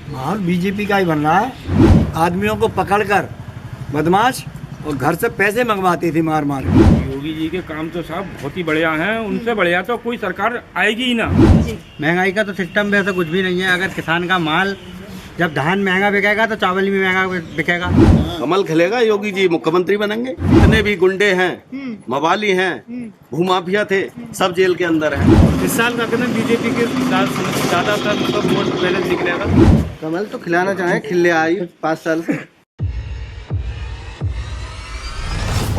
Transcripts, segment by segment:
माहौल बीजेपी का ही बन रहा है। आदमियों को पकड़कर बदमाश और घर से पैसे मंगवाती थी मार मार। योगी जी के काम तो साहब बहुत ही बढ़िया हैं, उनसे बढ़िया तो कोई सरकार आएगी ही ना। महंगाई का तो सिस्टम वैसे कुछ भी नहीं है। अगर किसान का माल, जब धान महंगा बिकेगा तो चावल भी महंगा बिकेगा। कमल खिलेगा, योगी जी मुख्यमंत्री बनेंगे। जितने भी गुंडे हैं, मवाली हैं, भूमाफिया थे, सब जेल के अंदर हैं। इस साल का कहते बीजेपी के ज्यादातर मतलब वोट पहले निकलेगा। कमल तो खिलाना चाहे, खिले आई 5 साल से।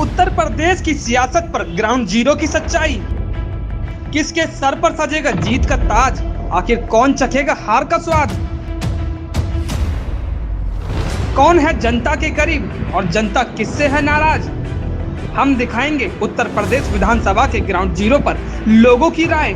उत्तर प्रदेश की सियासत पर ग्राउंड जीरो की सच्चाई। किसके सर पर सजेगा जीत का ताज? आखिर कौन चखेगा हार का स्वाद? कौन है जनता के करीब और जनता किससे है नाराज? हम दिखाएंगे उत्तर प्रदेश विधानसभा के ग्राउंड जीरो पर लोगों की राय।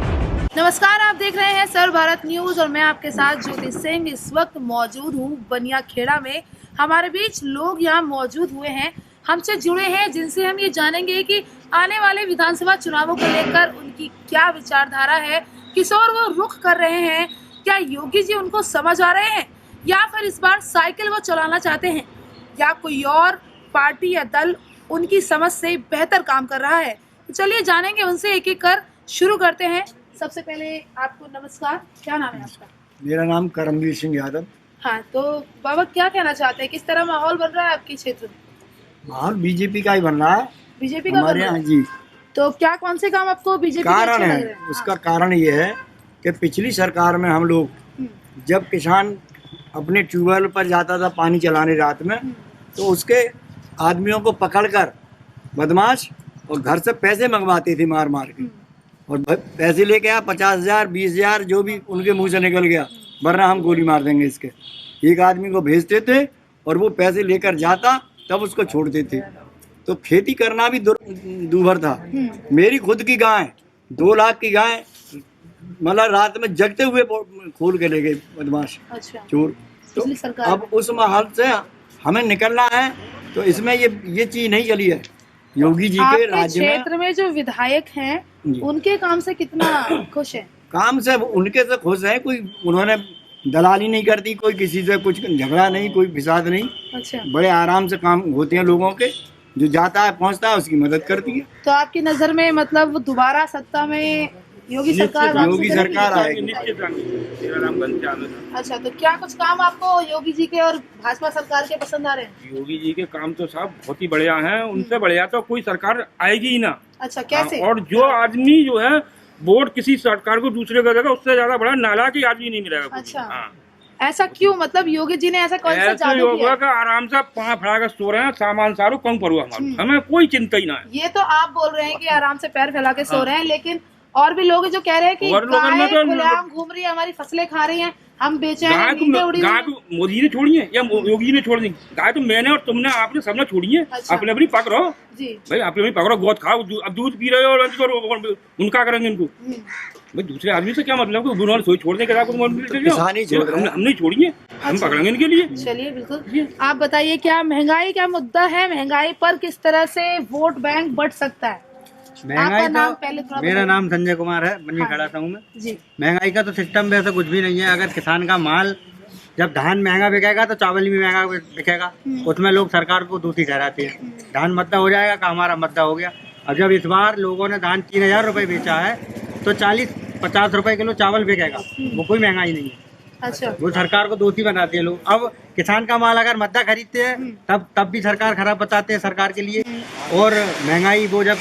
नमस्कार, आप देख रहे हैं सर्व भारत न्यूज और मैं आपके साथ ज्योति सिंह। इस वक्त मौजूद हूँ बनिया खेड़ा में। हमारे बीच लोग यहाँ मौजूद हुए हैं, हमसे जुड़े हैं, जिनसे हम ये जानेंगे कि आने वाले विधानसभा चुनावों को लेकर उनकी क्या विचारधारा है, किस ओर वो रुख कर रहे हैं, क्या योगी जी उनको समझ आ रहे हैं या फिर इस बार साइकिल वो चलाना चाहते हैं, या कोई और पार्टी या दल उनकी समझ से बेहतर काम कर रहा है। तो चलिए जानेंगे उनसे, एक एक कर शुरू करते हैं। सबसे पहले आपको नमस्कार, क्या नाम है आपका? मेरा नाम करमवीर सिंह यादव। हाँ, तो बाबा क्या कहना चाहते हैं, किस तरह माहौल बन रहा है आपके क्षेत्र में? माहौल बीजेपी का ही बन रहा है बीजेपी का हमारे बन रहा यहाँ है? जी। तो क्या कौन से काम आपको बीजेपी के कारण अच्छे लग है, रहे हैं? उसका कारण ये है कि पिछली सरकार में हम लोग जब किसान अपने ट्यूबवेल पर जाता था पानी चलाने रात में, तो उसके आदमियों को पकड़कर बदमाश और घर से पैसे मंगवाती थी मार मार के, और पैसे लेके आ 50,000 20,000 जो भी उनके मुंह से निकल गया, वरना हम गोली मार देंगे इसके। एक आदमी को भेजते थे और वो पैसे लेकर जाता, तब उसको छोड़ते थे। तो खेती करना भी दूभर था। मेरी खुद की गाय 2 लाख की गाय मतलब रात में जगते हुए खोल के ले गए बदमाश चोर। तो अब उस माहौल से हमें निकलना है, तो इसमें ये चीज नहीं चली है। योगी जी के राज्य में क्षेत्र में जो विधायक हैं उनके काम से कितना खुश है? काम से उनके से खुश है। कोई उन्होंने दलाली नहीं करती, कोई किसी से कुछ झगड़ा नहीं, कोई फिसाद नहीं। अच्छा, बड़े आराम से काम होते हैं लोगों के, जो जाता है पहुंचता है उसकी मदद करती है। तो आपकी नजर में मतलब दोबारा सत्ता में योगी सरकार आएगी। अच्छा, तो क्या कुछ काम आपको योगी जी के और भाजपा सरकार के पसंद आ रहे हैं? योगी जी के काम तो साहब बहुत ही बढ़िया हैं, उनसे बढ़िया तो कोई सरकार आएगी ही ना। अच्छा, कैसे? और जो आदमी जो है वोट किसी सरकार को दूसरे का देगा, उससे ज्यादा बड़ा नालायक आदमी नहीं मिलेगा। अच्छा, हाँ। ऐसा क्यों? मतलब योगी जी ने ऐसा कौन सा जादू किया है? का आराम से 5 फड़ा कर सो रहे हैं, सामान सारू कम पड़ो हमें कोई चिंता ही ना है। ये तो आप बोल रहे हैं कि आराम से पैर फैला के सो रहे हैं, लेकिन और भी लोग जो कह रहे हैं कि गाय खुलेआम घूम रही है, हमारी फसलें खा रही हैं, हम बेचे हैं। गाय तो मोदी ने छोड़ी है या योगी जी ने छोड़ दी? गाय तो मैंने और तुमने, आपने सबने छोड़ी है। अच्छा। अपने अपनी पकड़ो जी भाई, अपने अपनी पकड़ो, गोद खाओ। अब दूध पी रहे हो और उनका करेंगे इनको भाई? दूसरे आदमी से क्या मतलब? उन्होंने सोई छोड़ने के हमने छोड़ी है, हम पकड़ेंगे इनके लिए। चलिए, बिल्कुल। आप बताइए, क्या महंगाई का मुद्दा है? महंगाई पर किस तरह से वोट बैंक बढ़ सकता है? महंगाई नाम तो मेरा नाम संजय कुमार है, बनिया खेड़ा था हूँ मैं जी। महंगाई का तो सिस्टम वैसे कुछ भी नहीं है। अगर किसान का माल, जब धान महंगा बिकेगा तो चावल भी महंगा बिकेगा। उसमें लोग सरकार को दोषी ठहराते हैं। धान मद्दा हो जाएगा का हमारा मद्दा हो गया। अब जब इस बार लोगों ने धान 3,000 रुपए बेचा है, तो 40-50 रुपए किलो चावल बिकेगा। वो कोई महंगाई नहीं है। अच्छा, वो सरकार को दोषी बनाते हैं लोग। अब किसान का माल अगर मद्दा खरीदते हैं तब भी सरकार खराब बताते हैं सरकार के लिए। और महंगाई, वो जब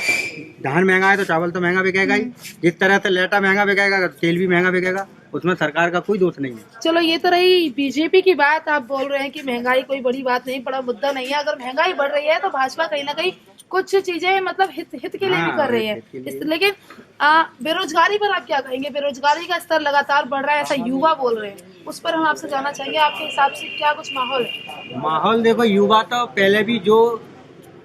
धान महंगा है तो चावल तो महंगा बिकेगा ही। जिस तरह से लेटा महंगा बिकेगा, तेल भी महंगा बिकेगा। उसमें सरकार का कोई दोष नहीं है। चलो, ये तो रही बीजेपी की बात। आप बोल रहे हैं कि महंगाई कोई बड़ी बात नहीं, बड़ा मुद्दा नहीं है। अगर महंगाई बढ़ रही है तो भाजपा कहीं ना कहीं कुछ चीजें मतलब हित के लिए भी कर रही है। लेकिन बेरोजगारी पर आप क्या कहेंगे? बेरोजगारी का स्तर लगातार बढ़ रहा है, ऐसा युवा बोल रहे हैं। उस पर हम आपसे जानना चाहेंगे, आपके हिसाब से क्या कुछ माहौल है? माहौल देखो, युवा तो पहले भी जो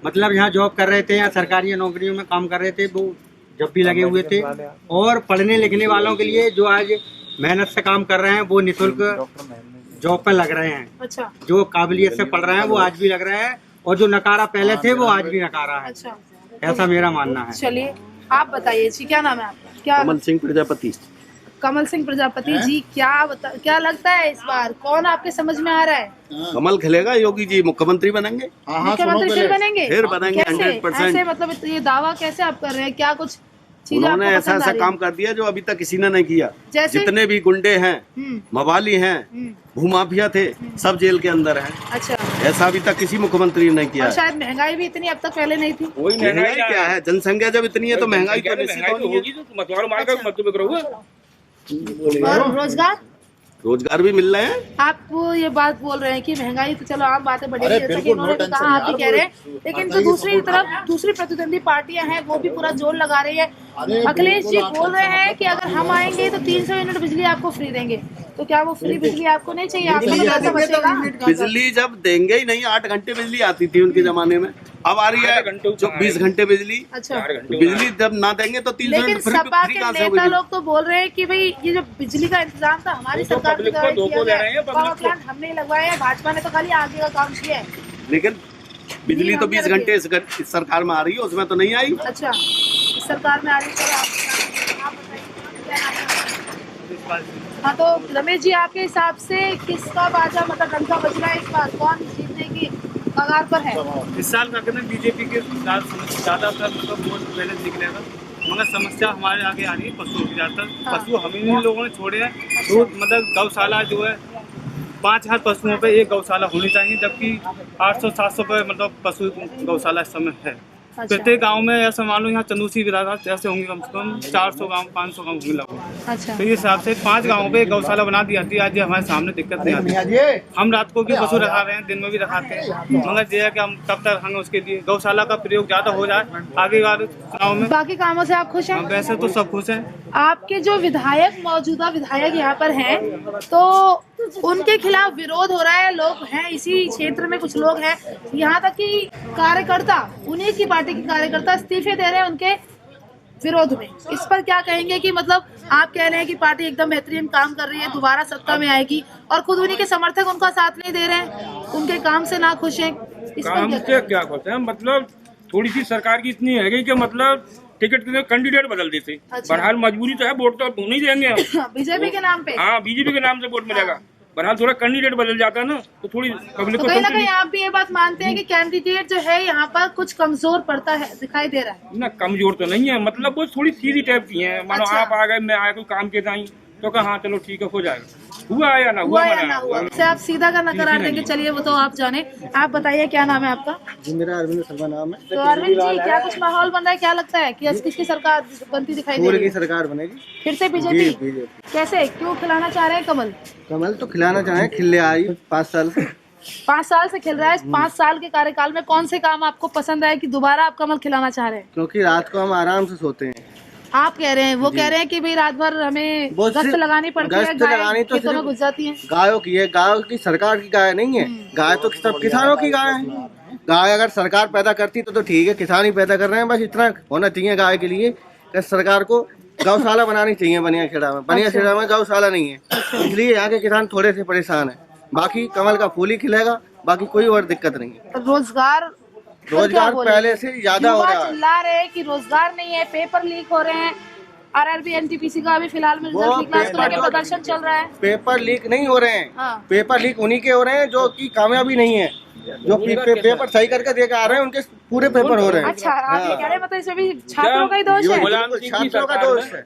मतलब यहाँ जॉब कर रहे थे या सरकारी नौकरियों में काम कर रहे थे, वो जब भी लगे हुए थे। और पढ़ने लिखने वालों के लिए जो आज मेहनत से काम कर रहे हैं, वो निःशुल्क जॉब पे लग रहे हैं। अच्छा, जो काबिलियत से पढ़ रहे हैं वो आज भी लग रहे हैं, और जो नकारा पहले थे वो आज भी नकारा है। अच्छा, ऐसा मेरा मानना है। चलिए, आप बताइए जी, क्या नाम है आपका? क्या कमल सिंह प्रजापति। कमल सिंह प्रजापति जी, क्या लगता है इस बार कौन आपके समझ में आ रहा है? कमल खिलेगा, योगी जी मुख्यमंत्री बनेंगे। मुख्यमंत्री फिर बनेंगे? फिर बनेंगे कैसे? 100%। ऐसे मतलब ये दावा कैसे आप कर रहे हैं? क्या कुछ चीजें उन्होंने आपको ऐसा पसंद आ ऐसा रही काम हैं? कर दिया जो अभी तक किसी ने नहीं किया। जैसे? जितने भी गुंडे हैं, मवाली हैं, भूमाफिया थे, सब जेल के अंदर हैं। अच्छा, ऐसा अभी तक किसी मुख्यमंत्री ने नहीं किया और है। शायद महंगाई भी इतनी अब तक पहले नहीं थी। वही महंगाई क्या है? जनसंख्या जब इतनी है तो महंगाई तो निश्चित होगी। होगी, तो मतवार मार कर मत करोगे। और रोजगार रोजगार भी मिल रहे हैं। आप वो ये बात बोल रहे हैं कि महंगाई तो चलो आम बातें बढ़ेगी, जैसा कि इन्होंने भी कहा, आप भी कह रहे हैं, लेकिन जो दूसरी तरफ दूसरी प्रतिद्वंदी पार्टियां हैं वो भी पूरा जोर लगा रही है। अखिलेश जी बोल रहे हैं कि अगर हम आएंगे तो 300 यूनिट बिजली आपको फ्री देंगे, तो क्या वो फ्री बिजली आपको नहीं चाहिए? आपको तो पैसा बचेगा। बिजली जब देंगे ही नहीं, 8 घंटे बिजली आती थी उनके जमाने में, अब आ रही है जो 20 घंटे बिजली। अच्छा, बिजली जब ना देंगे तो 300 लेकिन यूनिट सपा फ्री के कहाँ से नेता होगी? लोग तो बोल रहे हैं कि भाई ये जो बिजली का इंतजाम था हमारी सरकार के द्वारा किया गया, पावर प्लांट हमने लगवाया है, भाजपा ने तो खाली आगे का काम किया है। लेकिन बिजली तो 20 घंटे इस सरकार में आ रही है, उसमें तो नहीं आई। अच्छा, इस सरकार में आ रही है। आप बताइए क्या नाम है? हाँ, तो रमेश जी आपके हिसाब से किसका बाजा मतलब डंका बज रहा है इस बार? कौन जीतने की कगार पर है? इस साल का कहना बीजेपी के ज़्यादातर मतलब वोट पहले निकलेगा, मगर समस्या हमारे आगे आ रही है पशुओं की। ज़्यादातर पशु हम ही लोगों ने छोड़े हैं। तो मतलब गौशाला जो है 5000 पशुओं पे एक गौशाला होनी चाहिए, जबकि 800-700 पे मतलब पशु गौशाला इस समय है। अच्छा। प्रत्येक गांव में ऐसा मान लो यहाँ चंदूसी विरासत ऐसे होंगे कम से कम 400 गाँव 500 गाँव होंगे लगभग। अच्छा, तो इस हिसाब से 5 गाँवों पे एक गौशाला बना दी जाती है। आज ये हमारे सामने दिक्कत नहीं आती। हम रात को भी पशु रखा रहे हैं, दिन में भी रखाते हैं, मगर ये है कि हम कब तक रखेंगे उसके लिए गौशाला का प्रयोग ज्यादा हो जाए आगे वाले चुनाव में। बाकी कामों से आप खुश हैं? वैसे तो सब खुश हैं। आपके जो मौजूदा विधायक यहाँ पर हैं, तो उनके खिलाफ विरोध हो रहा है। लोग हैं इसी क्षेत्र में, कुछ लोग हैं, यहाँ तक कि कार्यकर्ता, उन्हीं की पार्टी के कार्यकर्ता इस्तीफे दे रहे हैं उनके विरोध में। इस पर क्या कहेंगे कि मतलब आप कह रहे हैं कि पार्टी एकदम बेहतरीन काम कर रही है, दोबारा सत्ता में आएगी, और खुद उन्हीं के समर्थक उनका साथ नहीं दे रहे हैं, उनके काम से ना खुश हैं। इस पर काम से क्या करते हैं? मतलब थोड़ी सी सरकार की इतनी है कि मतलब टिकट के कैंडिडेट बदल देते। अच्छा। बहरहाल मजबूरी तो है, वोट तो नहीं देंगे हम। बीजेपी के नाम पे? हाँ, बीजेपी के नाम से वोट मिलेगा। बहरहाल थोड़ा कैंडिडेट बदल जाता है ना, तो थोड़ी पब्लिक तो को कहीं ना कहीं आप भी ये बात मानते हैं कि कैंडिडेट जो है यहाँ पर कुछ कमजोर पड़ता है, दिखाई दे रहा है? ना कमजोर तो नहीं है, मतलब वो थोड़ी सीधी टाइप की है। मानो अच्छा। आप आ गए, मैं आया कोई काम के नहीं तो कहा हाँ चलो ठीक है हो जाएगा, हुआ या ना हुआ, या ना हुआ, से आप सीधा का करार देंगे। चलिए वो तो आप जाने। आप बताइए क्या नाम है आपका? जी मेरा अरविंद शर्मा नाम है। तो अरविंद जी, क्या कुछ माहौल बन रहा है? क्या लगता है कि आज किसकी सरकार बनती दिखाई दे रही है? सरकार बनेगी फिर से बीजेपी? कैसे, क्यों खिलाना चाह रहे हैं कमल? कमल तो खिलाना चाहे, खिले आई 5 साल से। 5 साल से खिल रहा है। 5 साल के कार्यकाल में कौन से काम आपको पसंद आए कि दोबारा आप कमल खिलाना चाह रहे हैं? क्योंकि रात को हम आराम से सोते हैं। आप कह रहे हैं, वो कह रहे हैं कि भाई रात भर हमें गश्त लगानी पड़ती है, गाय खेतों में घुस जाती है। गायों की है, गायों की सरकार की गाय नहीं है, गाय तो सब किसानों की गाय है। गाय अगर सरकार पैदा करती तो ठीक है, किसान ही पैदा कर रहे हैं। बस इतना होना चाहिए गाय के लिए कि सरकार को गौशाला बनानी चाहिए बनियाखेड़ा में। बनियाखेड़ा में गौशाला नहीं है, इसलिए यहाँ के किसान थोड़े से परेशान है। बाकी कमल का फूल ही खिलेगा, बाकी कोई और दिक्कत नहीं है। रोजगार पहले से ज्यादा हो रहा है। चिल्ला रहे हैं कि रोजगार नहीं है, पेपर लीक हो रहे हैं। आरआरबी एनटीपीसी का अभी फिलहाल में रिजल्ट निकला, उसको लेकर प्रदर्शन चल रहा है। पेपर लीक नहीं हो रहे हैं। हाँ। पेपर लीक उन्हीं के हो रहे हैं जो कि कामयाबी नहीं है, जो पेपर सही करके दे के आ रहे हैं, उनके पूरे पेपर हो रहे हैं। अच्छा, आप ये कह रहे हैं मतलब इसमें भी छात्रों का ही दोष है? छात्रों का दोष है।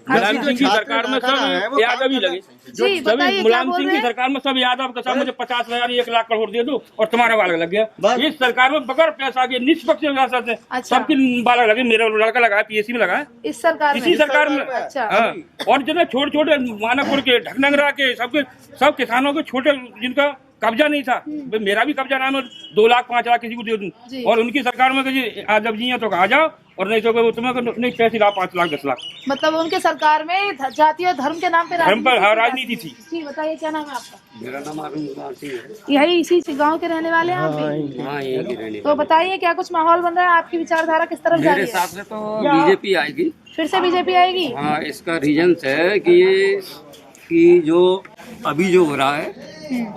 मुलायम सिंह की सरकार में सब यादव ही लगे। जी बताइए, मुलायम सिंह की सरकार में सब यादव का सब मुझे 50,000 1 लाख करोड़ दे दो और तुम्हारा बालक लग गया। इस सरकार में बगैर पैसा के निष्पक्ष व्यवस्था से सबके बालक लगे। मेरा लड़का लगा पीएससी में लगा इस सरकार में, इसी सरकार में। अच्छा। हाँ, और जो छोटे मानकपुर के, ढकनगरा के, सब किसानों के छोटे जिनका कब्जा नहीं था, मेरा भी कब्जा नाम है, 2 लाख 5 लाख किसी को दे दूं। और उनकी सरकार में आज जब जी तो आ जाओ, और नहीं तो तुम्हें नहीं पैसे ला 5 लाख 10 लाख। मतलब उनके सरकार में जाति और धर्म के नाम पे राजनीति थी। जी बताइए, क्या नाम है आपका? मेरा नाम अरविंद कुमार सिंह है। यही इसी गांव के रहने वाले हैं आप भी? हाँ, यही की रहने। तो बताइए क्या कुछ माहौल बन रहा है? आपकी विचारधारा किस तरफ जा रही है? मेरे हिसाब से तो बीजेपी आएगी। फिर से बीजेपी आएगी? हाँ, इसका रीजन है कि जो अभी जो हो रहा है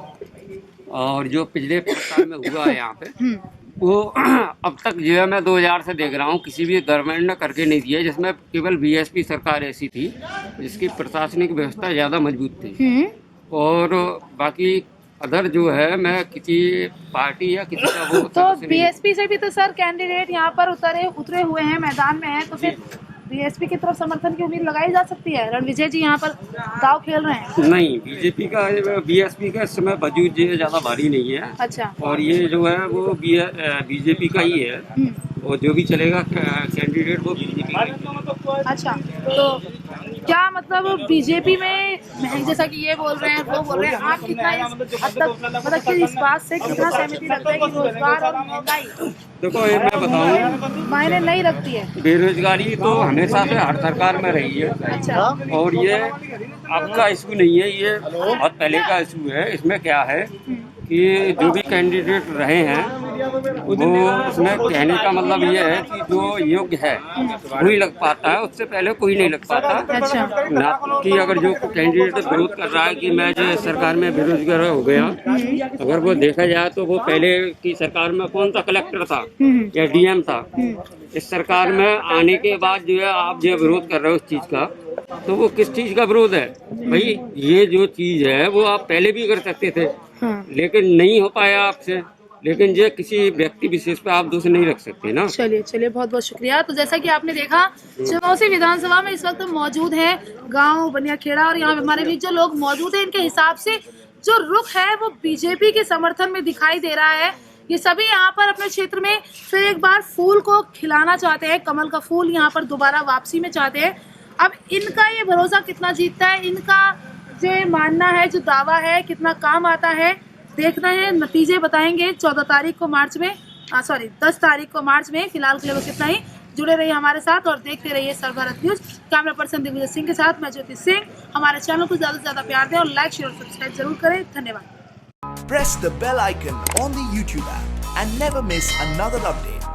और जो पिछले 5 साल में हुआ है यहाँ पे, वो अब तक जो है मैं 2000 से देख रहा हूँ किसी भी गवर्नमेंट ने करके नहीं दिया, जिसमें केवल बीएसपी सरकार ऐसी थी जिसकी प्रशासनिक व्यवस्था ज़्यादा मजबूत थी। और बाकी अदर जो है मैं किसी पार्टी या किसी का वो तो बीएसपी से भी तो सर कैंडिडेट यहाँ पर उतरे हुए हैं, मैदान में हैं, तो फिर बीएसपी की तरफ समर्थन की उम्मीद लगाई जा सकती है। रणविजय जी यहाँ पर दाव खेल रहे हैं। नहीं, बीजेपी का बीएसपी का इस समय वजूद जो है ज़्यादा भारी नहीं है। अच्छा। और ये जो है वो बीजेपी का ही है, और जो भी चलेगा कैंडिडेट वो बीजेपी का ही है। अच्छा, तो क्या मतलब बीजेपी में जैसा कि ये बोल रहे हैं वो बोल रहे हैं, आप कितना इस हद तक मतलब कि इस बात से कितना सहमति रखते हैं कि रोजगार और महंगाई देखो ये मैं बताऊँ मायने नहीं रखती है? बेरोजगारी तो हमेशा से हर सरकार में रही है। अच्छा। और ये अब का इशू नहीं है, ये बहुत पहले का इशू है। इसमें क्या है कि जो भी कैंडिडेट रहे हैं वो उसमें कहने का मतलब ये है कि जो योग्य है वही लग पाता है, उससे पहले कोई नहीं लग पाता। अच्छा। ना कि अगर जो कैंडिडेट विरोध कर रहा है कि मैं जो सरकार में बेरोजगार हो गया, अगर वो देखा जाए तो वो पहले की सरकार में कौन सा कलेक्टर था या डीएम था। इस सरकार में आने के बाद जो है आप जो विरोध कर रहे हो उस चीज का, तो वो किस चीज का विरोध है भाई? ये जो चीज है वो आप पहले भी कर सकते थे, लेकिन नहीं हो पाया आपसे। लेकिन ये किसी व्यक्ति विशेष पे आप दोष नहीं रख सकते ना। चलिए बहुत बहुत शुक्रिया। तो जैसा कि आपने देखा, चमौसी विधानसभा में इस वक्त मौजूद है गांव बनियाखेड़ा, और यहाँ हमारे बीच जो लोग मौजूद हैं, इनके हिसाब से जो रुख है वो बीजेपी के समर्थन में दिखाई दे रहा है। ये सभी यहाँ पर अपने क्षेत्र में फिर एक बार फूल को खिलाना चाहते हैं, कमल का फूल यहाँ पर दोबारा वापसी में चाहते हैं। अब इनका ये भरोसा कितना जीतता है, इनका जो मानना है, जो दावा है, कितना काम आता है, देखना है। नतीजे बताएंगे 14 तारीख को मार्च में, 10 तारीख को मार्च में। फिलहाल के लिए बस इतना ही। जुड़े रहिए हमारे साथ और देखते रहिए Sarv Bharat news. Camera person Digvijay Singh के साथ मैं ज्योति सिंह। हमारे चैनल को ज्यादा से ज्यादा प्यार दें और लाइक शेयर और सब्सक्राइब जरूर करें। धन्यवाद। Press the bell icon on the YouTube app and never miss another update.